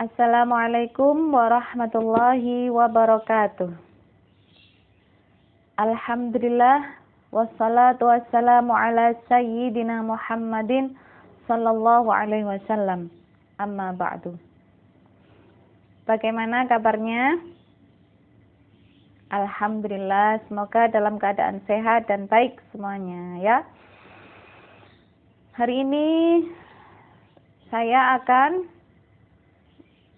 Assalamualaikum warahmatullahi wabarakatuh. Alhamdulillah wassalatu wassalamu ala sayyidina Muhammadin sallallahu alaihi wasallam. Amma ba'du. Bagaimana kabarnya? Alhamdulillah, semoga dalam keadaan sehat dan baik semuanya ya. Hari ini saya akan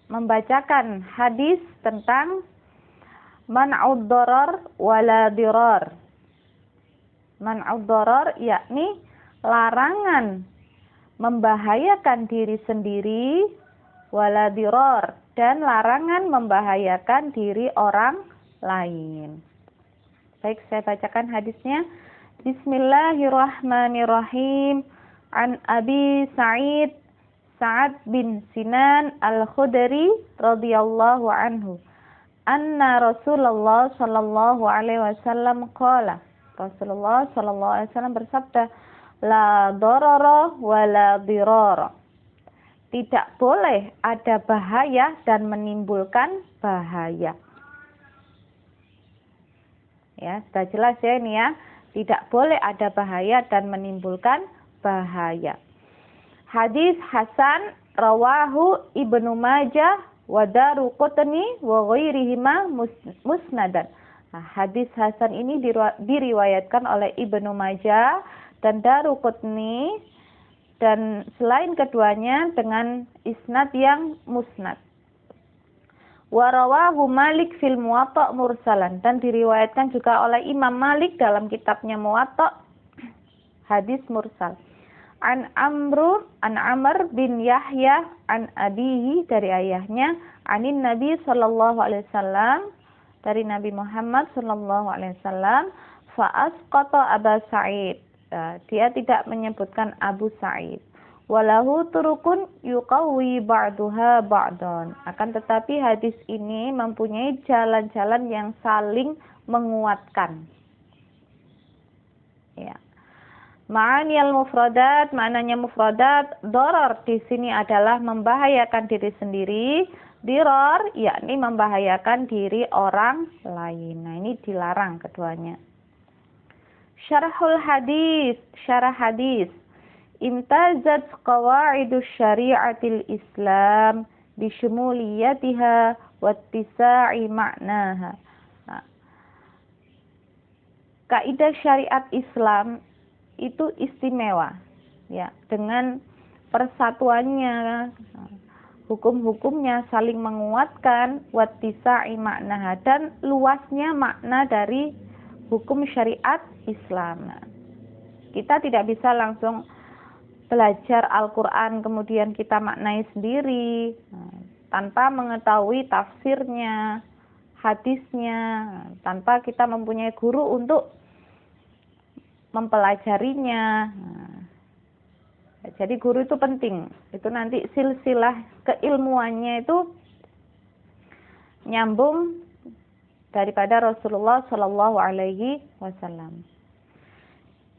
membacakan hadis tentang man'ud darar wala dirar. Man'ud darar yakni larangan membahayakan diri sendiri, wala dirar, dan larangan membahayakan diri orang lain. Baik, saya bacakan hadisnya. Bismillahirrahmanirrahim. An Abi Sa'ad bin Sinan Al-Khudri radhiyallahu anhu anna Rasulullah sallallahu alaihi wasallam qala. Rasulullah sallallahu alaihi wasallam bersabda, la darara wa la dirara. Tidak boleh ada bahaya dan menimbulkan bahaya. Ya, sudah jelas ya ini ya. Tidak boleh ada bahaya dan menimbulkan bahaya. Hadis Hasan rawahu Ibnu Majah wa Daruqutni wa ghairihima musnadan. Nah, hadis Hasan ini diriwayatkan oleh Ibnu Majah dan Daruqutni, dan selain keduanya dengan isnad yang musnad. Wa rawahu Malik fil Muwatta' mursalan, dan diriwayatkan juga oleh Imam Malik dalam kitabnya Muwatta' hadis mursal. An Amr bin Yahya an abihi, dari ayahnya, anin Nabi sallallahu alaihi wasallam, dari Nabi Muhammad sallallahu alaihi wasallam, fa asqata Aba Sa'id. Dia tidak menyebutkan Abu Sa'id. Walahu turukun yuqawwi ba'duha ba'dan. Akan tetapi hadis ini mempunyai jalan-jalan yang saling menguatkan. Ya. Ma'ani al-mufradat, maknanya mufradat, darar di sini adalah membahayakan diri sendiri, dirar yakni membahayakan diri orang lain. Nah, ini dilarang keduanya. Syarahul hadis, syarah hadis. Imtazat qawaidus syari'atil Islam bisyumuliyatiha wattisa'i ma'naha. Nah, kaidah syariat Islam itu istimewa ya, dengan persatuannya, hukum-hukumnya saling menguatkan, wattisa'i maknaha, dan luasnya makna dari hukum syariat Islam. Nah, kita tidak bisa langsung belajar Al-Quran kemudian kita maknai sendiri tanpa mengetahui tafsirnya, hadisnya, tanpa kita mempunyai guru untuk mempelajarinya. Jadi guru itu penting. Itu nanti silsilah keilmuannya itu nyambung daripada Rasulullah sallallahu alaihi wasallam.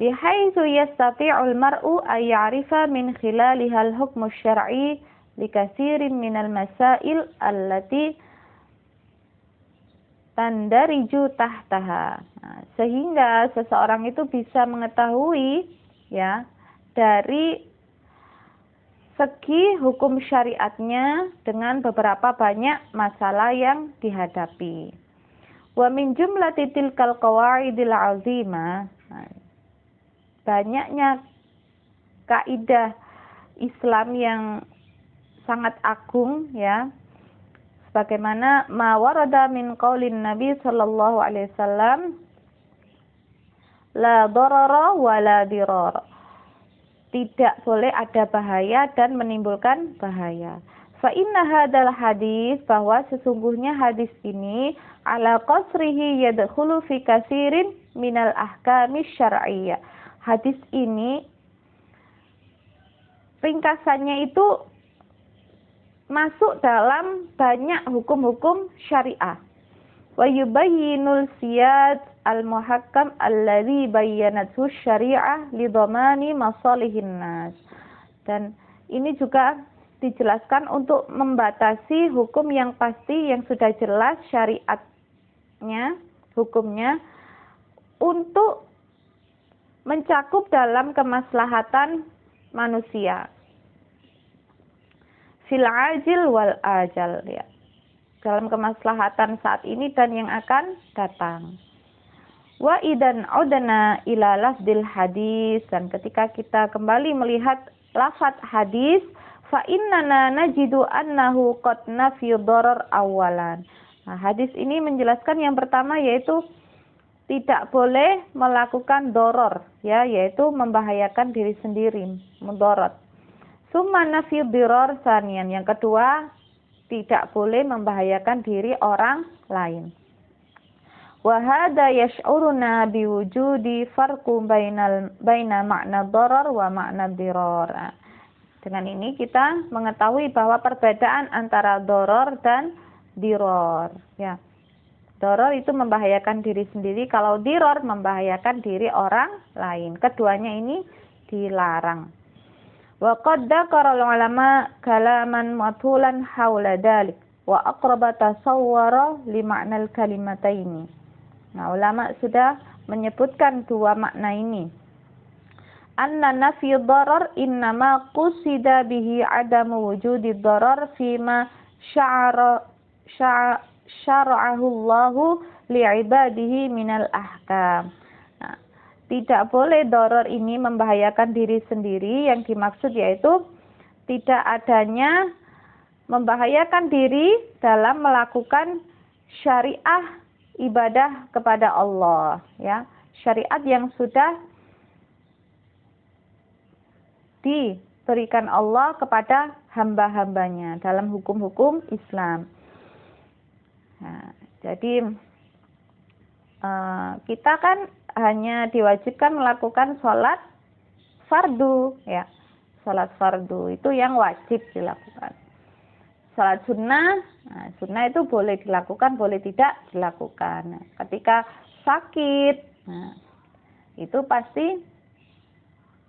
Bihaitsu yastati'ul mar'u ay ya'rifa min khilaliha al-hukm asy-syar'i likatsirin minal masail allati tandariju tahtaha. Nah, sehingga seseorang itu bisa mengetahui ya dari segi hukum syariatnya dengan beberapa banyak masalah yang dihadapi. Wa min jumlati tilkal qawaidil 'azimah, banyaknya kaidah Islam yang sangat agung ya, bagaimana ma warada min qaulin Nabi sallallahu alaihi wasallam la darara wa la dirar. Tidak boleh ada bahaya dan menimbulkan bahaya. Fa inna hadzal hadis, bahwa sesungguhnya hadis ini ala qasrihi yadkhulu fi katsirin minal ahkami syar'iyyah. Hadis ini ringkasannya itu masuk dalam banyak hukum-hukum syariah. Wa yubayyinul siyad al-muhakkam alladhi bayyanathu syariah li dhamani masalihin nas. Dan ini juga dijelaskan untuk membatasi hukum yang pasti yang sudah jelas syariatnya, hukumnya, untuk mencakup dalam kemaslahatan manusia. Fil ajil wal ajal, ya. Dalam kemaslahatan saat ini dan yang akan datang. Wa idan udana ila lafdil hadis, dan ketika kita kembali melihat lafaz hadis, fa innana najidu annahu qad nafyu darar awalan. Nah, hadis ini menjelaskan yang pertama yaitu tidak boleh melakukan doror, ya, yaitu membahayakan diri sendiri, mudorot. Summa nafyu dirar sanian, yang kedua tidak boleh membahayakan diri orang lain. Wa hadza yash'uruna biwujudi farqu baina makna darar wa makna dirar. Dengan ini kita mengetahui bahwa perbedaan antara doror dan diror. Ya, doror itu membahayakan diri sendiri, kalau diror membahayakan diri orang lain. Keduanya ini dilarang. Wa qad dzakara ulama kalaman mathulan haula dzalik wa aqraba tasawwara li ma'nal kalimataini. Nah, ulama sudah menyebutkan dua makna ini. Anna nafyu darar innama qusida bihi adamu wujudi darar fima syara'ahu Allahu li'ibadihi minal ahkam. Nah, tidak boleh darar ini membahayakan diri sendiri, yang dimaksud yaitu tidak adanya membahayakan diri dalam melakukan syariah ibadah kepada Allah, ya. Syariat yang sudah diberikan Allah kepada hamba-hambanya dalam hukum-hukum Islam. Nah, jadi kita kan hanya diwajibkan melakukan sholat fardu, ya. Sholat fardu itu yang wajib dilakukan. Sholat sunnah, nah, sunnah itu boleh dilakukan, boleh tidak dilakukan. Nah, ketika sakit, nah, itu pasti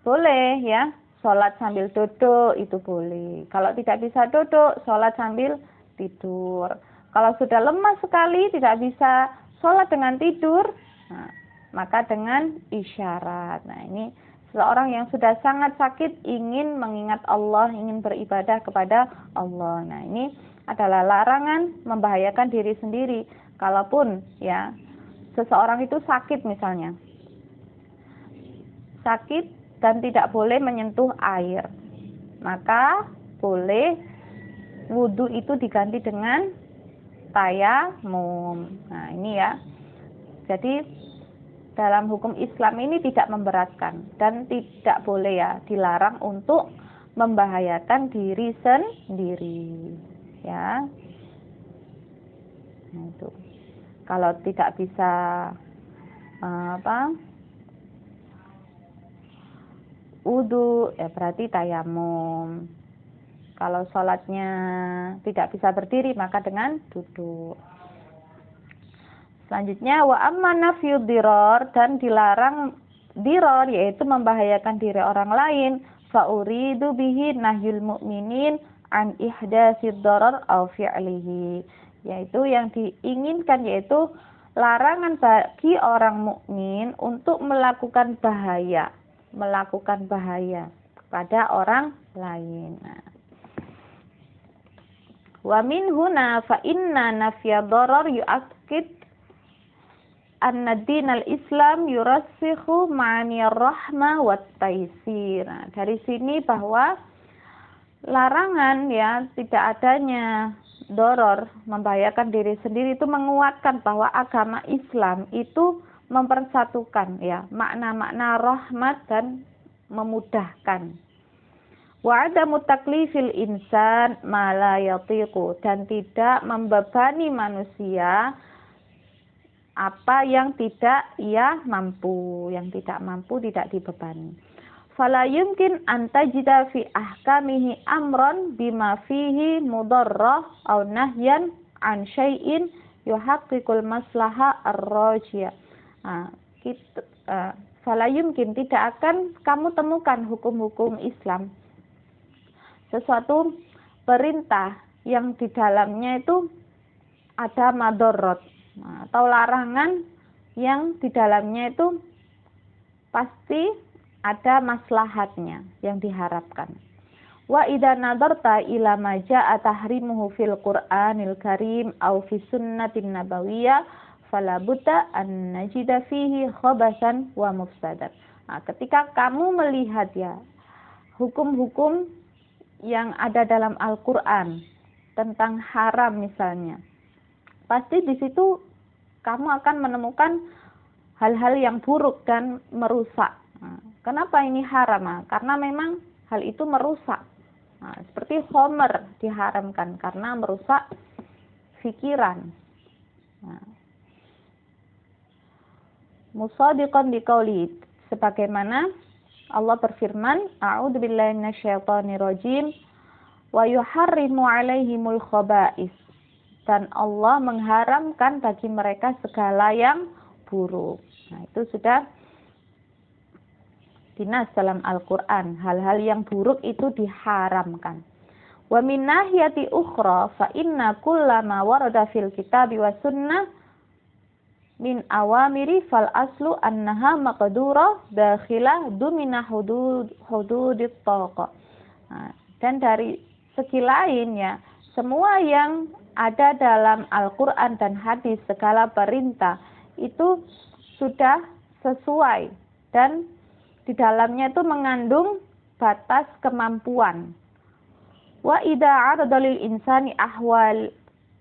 boleh, ya. Sholat sambil duduk itu boleh. Kalau tidak bisa duduk, sholat sambil tidur. Kalau sudah lemah sekali, tidak bisa sholat dengan tidur, nah, maka dengan isyarat. Nah, ini seorang yang sudah sangat sakit ingin mengingat Allah, ingin beribadah kepada Allah. Nah, ini adalah larangan membahayakan diri sendiri. Kalaupun, ya, seseorang itu sakit misalnya, sakit dan tidak boleh menyentuh air, maka boleh wudhu itu diganti dengan tayamum. Nah, ini ya. Jadi dalam hukum Islam ini tidak memberatkan dan tidak boleh, ya, dilarang untuk membahayakan diri sendiri, ya. Nah, itu. Kalau tidak bisa wudu, ya berarti tayamum. Kalau sholatnya tidak bisa berdiri, maka dengan duduk. Selanjutnya, wa amma nafyu dirar, dan dilarang dirar, yaitu membahayakan diri orang lain. Fa uridu bihi nahyul mu'minin an ihdatsid darar aw fi'lihi. Yaitu yang diinginkan yaitu larangan bagi orang mukmin untuk melakukan bahaya kepada orang lain. Wa min huna fa inna nafya darar yu'akkid anna dinal Islam yurassikhu ma'ani rahmah wat taisir. Nah, dari sini bahwa larangan, ya, tidak adanya darar membahayakan diri sendiri itu menguatkan bahwa agama Islam itu mempersatukan, ya, makna-makna rahmat dan memudahkan. Wa adamu taklifil insan ma la yatiqu, dan tidak membebani manusia apa yang tidak ia mampu, yang tidak mampu tidak dibebani. Fala yumkin an tajida fi ahkamihi amran bima fihi mudarrah aw nahyan an syai'in yuhaqqiqul maslahah ar-rajiyah. Fala yumkin, tidak akan kamu temukan hukum-hukum Islam sesuatu perintah yang di dalamnya itu ada madorot, atau larangan yang di dalamnya itu pasti ada maslahatnya yang diharapkan. Wa idza nadarta ila ma jaa tahrimuhu fil Qur'anil Karim aw fi sunnatin nabawiyyah fala budda an najida fihi khabasan wa mufsadan. Nah, ketika kamu melihat ya hukum-hukum yang ada dalam Al-Qur'an tentang haram misalnya, pasti di situ kamu akan menemukan hal-hal yang buruk dan merusak. Nah, kenapa ini haram? Nah, karena memang hal itu merusak. Nah, seperti khamr diharamkan karena merusak pikiran. Nah, musadiqan biqauli, sebagaimana Allah berfirman, a'udzubillahi minasyaitonirrajim, wa yuharrimu 'alaihimul khaba'is, dan Allah mengharamkan bagi mereka segala yang buruk. Nah, itu sudah dinas dalam Al-Qur'an, hal-hal yang buruk itu diharamkan. Wa min nahiyati ukhra fa inna kullama warada fil kitabi was sunnah min awamiri fal aslu annaha maqdura dakhilah dumina hududit taqa. Nah, dan dari segi lain ya, semua yang ada dalam Al-Qur'an dan hadis, segala perintah itu sudah sesuai dan di dalamnya itu mengandung batas kemampuan. Wa idza 'arada lil insani ahwal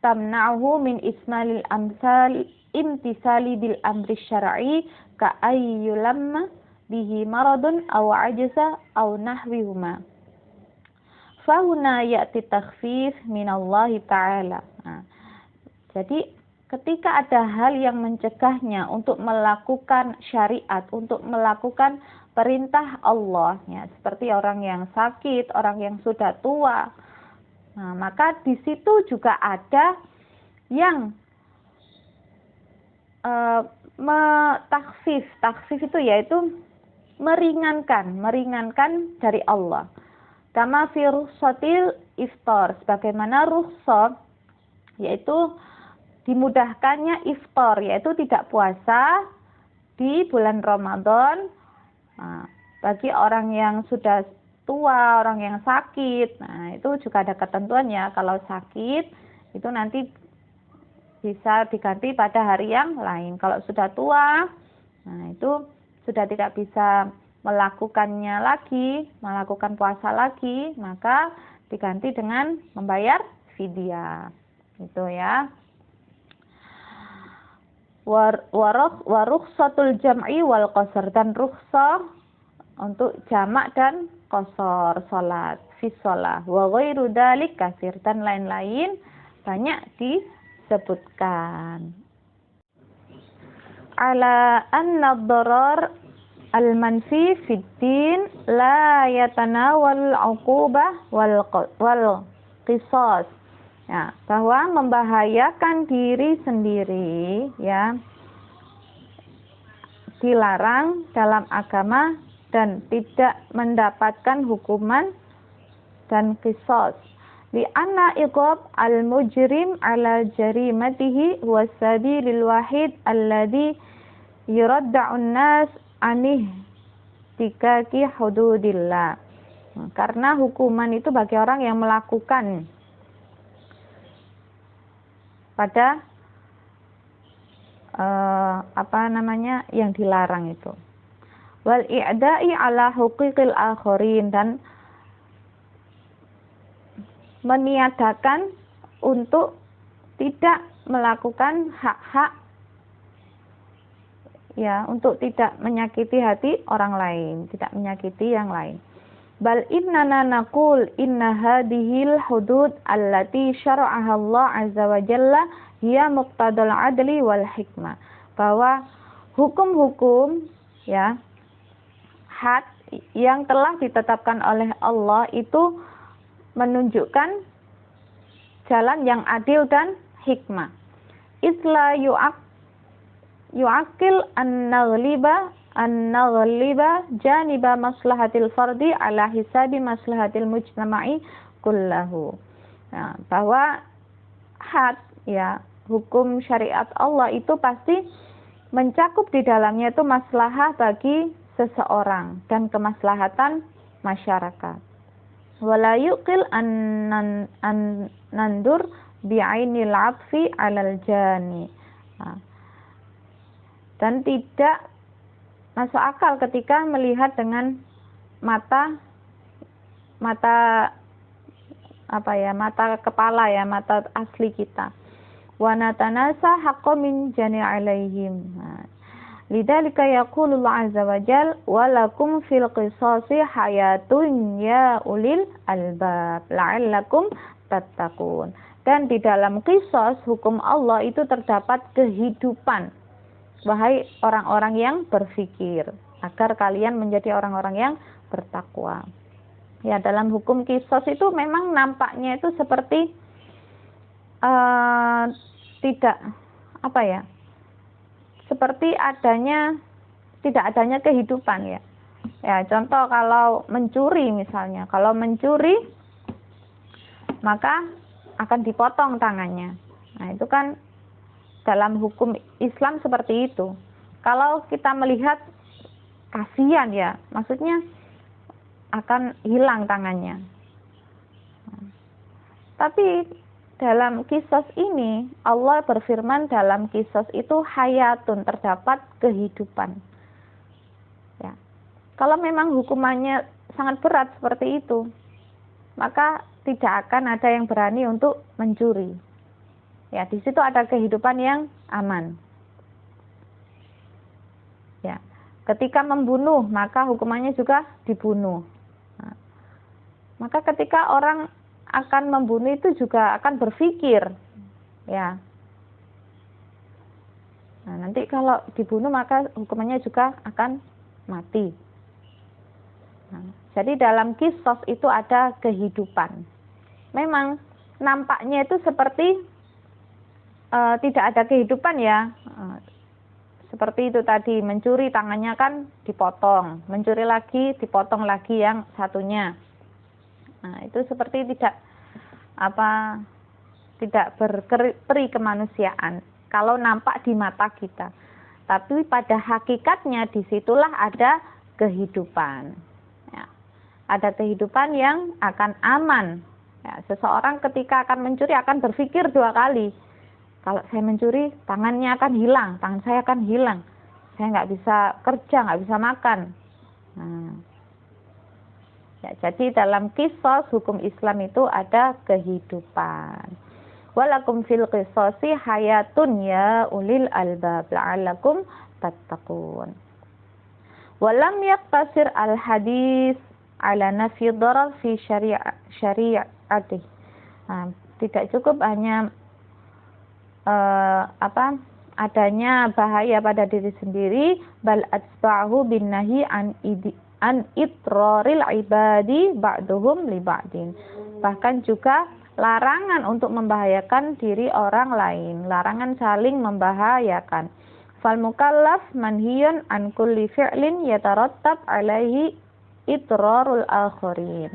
tamna'uhu min ismalil amsal imtisali bil amri syar'i ka ayyulamma bihi maradun aw ajza aw nahwihuma. Fahuna ya'ti takhfif minallahi ta'ala. Nah, jadi ketika ada hal yang mencegahnya untuk melakukan syariat, untuk melakukan perintah Allah, ya, seperti orang yang sakit, orang yang sudah tua, nah, maka di situ juga ada yang takhfif itu yaitu meringankan dari Allah. Kama fi rukhsatil iftar, sebagaimana rukhsah yaitu dimudahkannya iftar, yaitu tidak puasa di bulan Ramadan. Nah, bagi orang yang sudah tua, orang yang sakit, nah itu juga ada ketentuannya. Kalau sakit itu nanti bisa diganti pada hari yang lain. Kalau sudah tua, nah itu sudah tidak bisa melakukannya lagi, melakukan puasa lagi, maka diganti dengan membayar fidyah. Itu ya. Wa rukhsatul jam'i wal qasar, dan rukhsah untuk jamak dan qasar salat fi shalah wa ghairu dzalik kasir, dan lain-lain banyak disebutkan. Ala anna ad-darar al-manfi fid din la yatanawal 'uqubah wal qisas. Ya, bahwa membahayakan diri sendiri ya dilarang dalam agama dan tidak mendapatkan hukuman dan qisas. Li anna iqab al-mujrim ala jarimatihi huwa sabilul wahid alladhi yuradda'un nas anih tikaki hududillah. Karena hukuman itu bagi orang yang melakukan pada yang dilarang itu. Wal i'da'i ala huquqil akharin, dan meniadakan untuk tidak melakukan hak-hak, ya, untuk tidak menyakiti hati orang lain, tidak menyakiti yang lain. Bal innana naqul inna hadhil hudud allati syara'aha Allah azza wa jalla hiya muqtadal adli wal hikmah, bahwa hukum-hukum ya had yang telah ditetapkan oleh Allah itu menunjukkan jalan yang adil dan hikmah. Isla yu'aqil an-naghliba janiba maslahatil fardi ala hisabi maslahatil mujtama'i kullahu. Nah, bahwa had, ya, hukum syariat Allah itu pasti mencakup di dalamnya itu maslahah bagi seseorang dan kemaslahatan masyarakat. Wala yuqil an nandur bi'ainil 'atfi 'alal jani. Nah, dan tidak masuk akal ketika melihat dengan mata kepala, ya, mata asli kita. Wa natanasa haqqo min jani' alaihim. Lidzalika yaqulu Allah azza wa jalla wa lakum fil qisasi hayatun ya ulil albab la'allakum tattaqun. Dan di dalam qisas hukum Allah itu terdapat kehidupan, wahai orang-orang yang berfikir, agar kalian menjadi orang-orang yang bertakwa. Ya, dalam hukum qisas itu memang nampaknya itu seperti seperti tidak adanya kehidupan, ya. Ya, contoh kalau mencuri misalnya, kalau mencuri maka akan dipotong tangannya. Nah, itu kan dalam hukum Islam seperti itu. Kalau kita melihat kasihan, ya, maksudnya akan hilang tangannya. Tapi dalam kisos ini Allah berfirman, dalam kisos itu hayatun, terdapat kehidupan. Ya. Kalau memang hukumannya sangat berat seperti itu, maka tidak akan ada yang berani untuk mencuri. Ya, di situ ada kehidupan yang aman. Ya, ketika membunuh maka hukumannya juga dibunuh. Nah, maka ketika orang akan membunuh itu juga akan berpikir, ya. Nah, nanti kalau dibunuh maka hukumannya juga akan mati. Nah, jadi dalam kisos itu ada kehidupan. Memang nampaknya itu seperti tidak ada kehidupan, ya. Seperti itu tadi, mencuri tangannya kan dipotong, mencuri lagi dipotong lagi yang satunya. Nah, itu seperti tidak berperi kemanusiaan kalau nampak di mata kita. Tapi pada hakikatnya disitulah ada kehidupan. Ya. Ada kehidupan yang akan aman. Ya, seseorang ketika akan mencuri akan berpikir 2 kali. Kalau saya mencuri, tangannya akan hilang, tangan saya akan hilang. Saya nggak bisa kerja, nggak bisa makan. Nah, ya, jadi dalam kisos hukum Islam itu ada kehidupan. Walakum fil qisasi hayatun ya ulil albab la'allakum tattaqun. Walam yaqtasir al hadis ala nafi darar fi syari'atih. Nah, tidak cukup hanya adanya bahaya pada diri sendiri, bal atba'ahu bin nahi an itraril ibadi ba'duhum li ba'din. Bahkan juga larangan untuk membahayakan diri orang lain, larangan saling membahayakan. Fal mukallaf manhiyun an kulli fi'lin yatarattab alaihi itrarul akharin.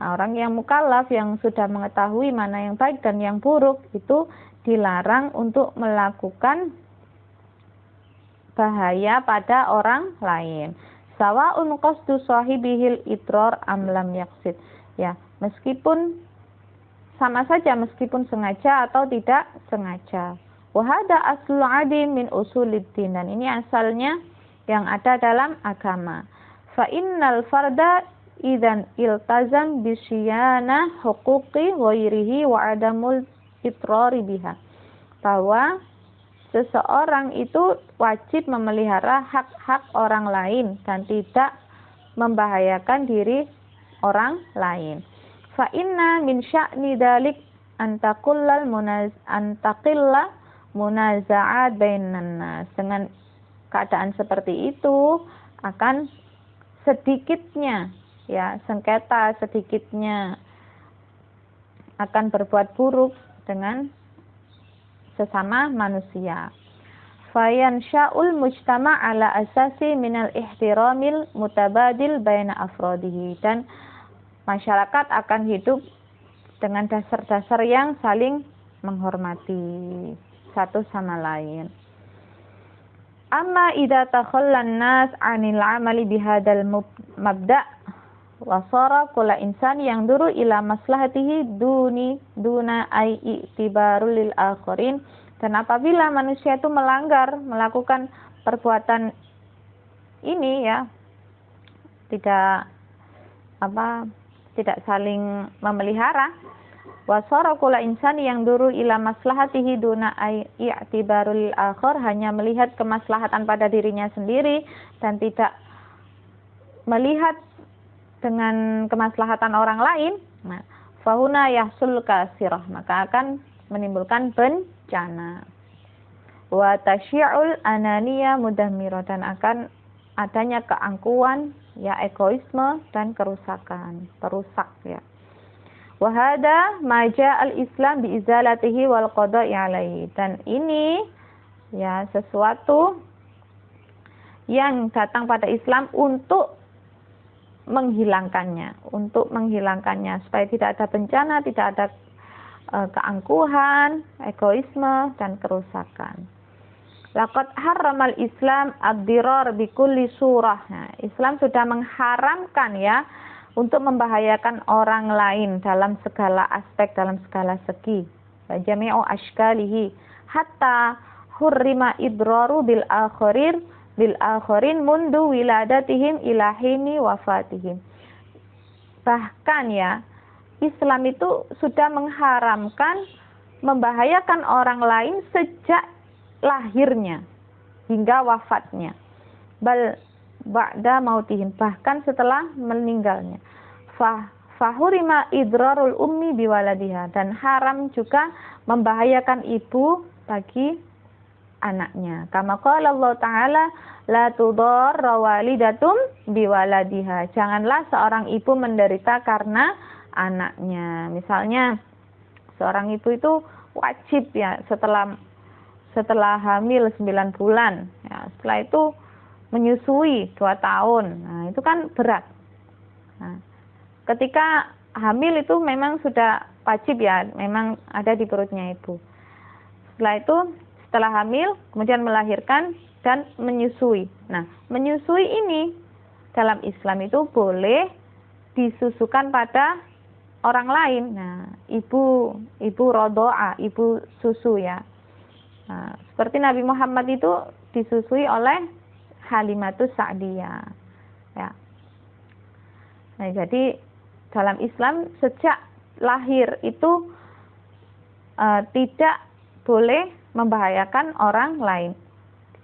Nah, orang yang mukallaf yang sudah mengetahui mana yang baik dan yang buruk itu dilarang untuk melakukan bahaya pada orang lain. Sawa'un qasdu sahibihil idrar am lam yaqsid. Ya, meskipun sama saja, meskipun sengaja atau tidak sengaja. Wa hada aslul adim min usuliddin. Dan ini asalnya yang ada dalam agama. Fa innal farda idzan iltazam bisyana huquqi ghairihi wa adamul itrari biha. Bahwa seseorang itu wajib memelihara hak-hak orang lain dan tidak membahayakan diri orang lain. Fa inna min sya'ni dzalik antaqilla munaza'at bainan nas. Dengan keadaan seperti itu akan sedikitnya, ya, sengketa, sedikitnya akan berbuat buruk dengan sesama manusia. Fayan sya'ul mujtama' ala asasi minal ihtiramil mutabadil baina afrodihi. Dan masyarakat akan hidup dengan dasar-dasar yang saling menghormati satu sama lain. Amma idza takhallan nas 'anil 'amali bihadzal mabda' wa sara kullu insani yanzuru ila maslahatihi duna ai i'tibarul lil akharin. Dan apabila manusia itu melakukan perbuatan ini ya, tidak saling memelihara, wasara kula insani yang duru ila maslahatihi duna i'tibarul akhir, hanya melihat kemaslahatan pada dirinya sendiri dan tidak melihat dengan kemaslahatan orang lain, nah fahuna yahsul kasirah, maka akan menimbulkan bencana. Wa tasyi'ul ananiyah mudammirah, dan akan adanya keangkuhan ya, egoisme dan kerusakan, perusak ya. Wa hada ma ja'al Islam bi izalatihi wal qada'i alaihi, dan ini ya sesuatu yang datang pada Islam untuk menghilangkannya supaya tidak ada bencana, tidak ada keangkuhan, egoisme dan kerusakan. Laqad harramal Islam ad-dirar bi kulli surah. Nah, Islam sudah mengharamkan ya untuk membahayakan orang lain dalam segala aspek, dalam segala segi. Wa jami'u ashkalihi hatta hurrima idraru bil akhirin mundu wiladatihim ila hini wafatihim. Bahkan ya, Islam itu sudah mengharamkan membahayakan orang lain sejak lahirnya hingga wafatnya. Bal ba'da mautihim, bahkan setelah meninggalnya. Fahurima idrarul ummi biwaladiha, dan haram juga membahayakan ibu bagi anaknya. Kama qala Allah Ta'ala, la tudarra walidatum biwaladiha. Janganlah seorang ibu menderita karena anaknya. Misalnya seorang ibu itu wajib ya setelah hamil 9 bulan ya, setelah itu menyusui 2 tahun. Nah, itu kan berat. Nah, ketika hamil itu memang sudah wajib ya, memang ada di perutnya ibu. Setelah hamil, kemudian melahirkan dan menyusui. Nah, menyusui ini dalam Islam itu boleh disusukan pada orang lain. Nah, ibu rodoa, ibu susu ya. Nah, seperti Nabi Muhammad itu disusui oleh Halimatus Sa'diyah. Ya. Nah, jadi dalam Islam sejak lahir itu tidak boleh membahayakan orang lain.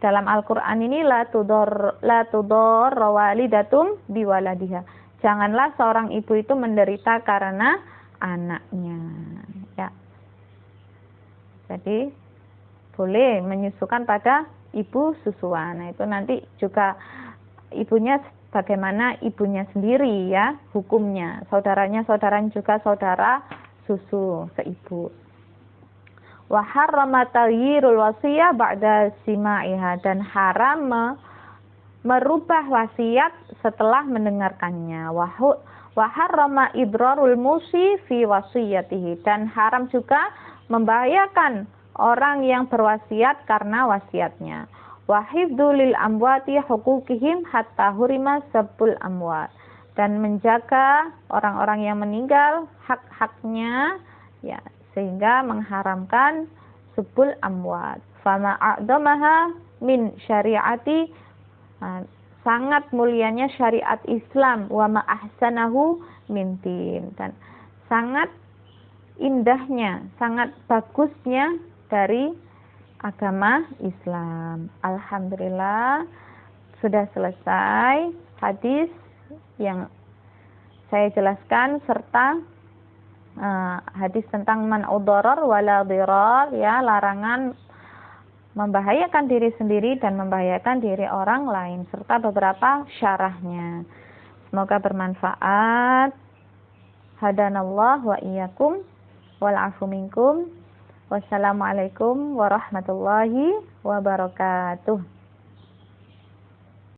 Dalam Al-Quran ini la tudor walidatum biwaladiha. Janganlah seorang ibu itu menderita karena anaknya. Ya. Jadi boleh menyusukan pada ibu susuan. Nah, itu nanti juga ibunya bagaimana ibunya sendiri ya hukumnya. Saudaranya juga saudara susu seibu. Wa harrama taghyirul wasiyah ba'da sima'iha, dan haram merubah wasiat setelah mendengarkannya. Wa harrama idrarul musi fi wasiyatihi, dan haram juga membahayakan orang yang berwasiat karena wasiatnya. Wa hifdzu lil amwati huquqihim hatta hurima sabul amwat, dan menjaga orang-orang yang meninggal hak-haknya ya, sehingga mengharamkan subul amwat. Fama a'damaha min syariati, sangat mulianya syariat Islam, wa ma ahsanahu min din, dan sangat indahnya, sangat bagusnya dari agama Islam. Alhamdulillah sudah selesai hadis yang saya jelaskan serta hadis tentang man udarar wala dirar ya, larangan membahayakan diri sendiri dan membahayakan diri orang lain, serta beberapa syarahnya. Semoga bermanfaat. Hadanallah wa iyyakum wal afu minkum. Wassalamualaikum warahmatullahi wabarakatuh.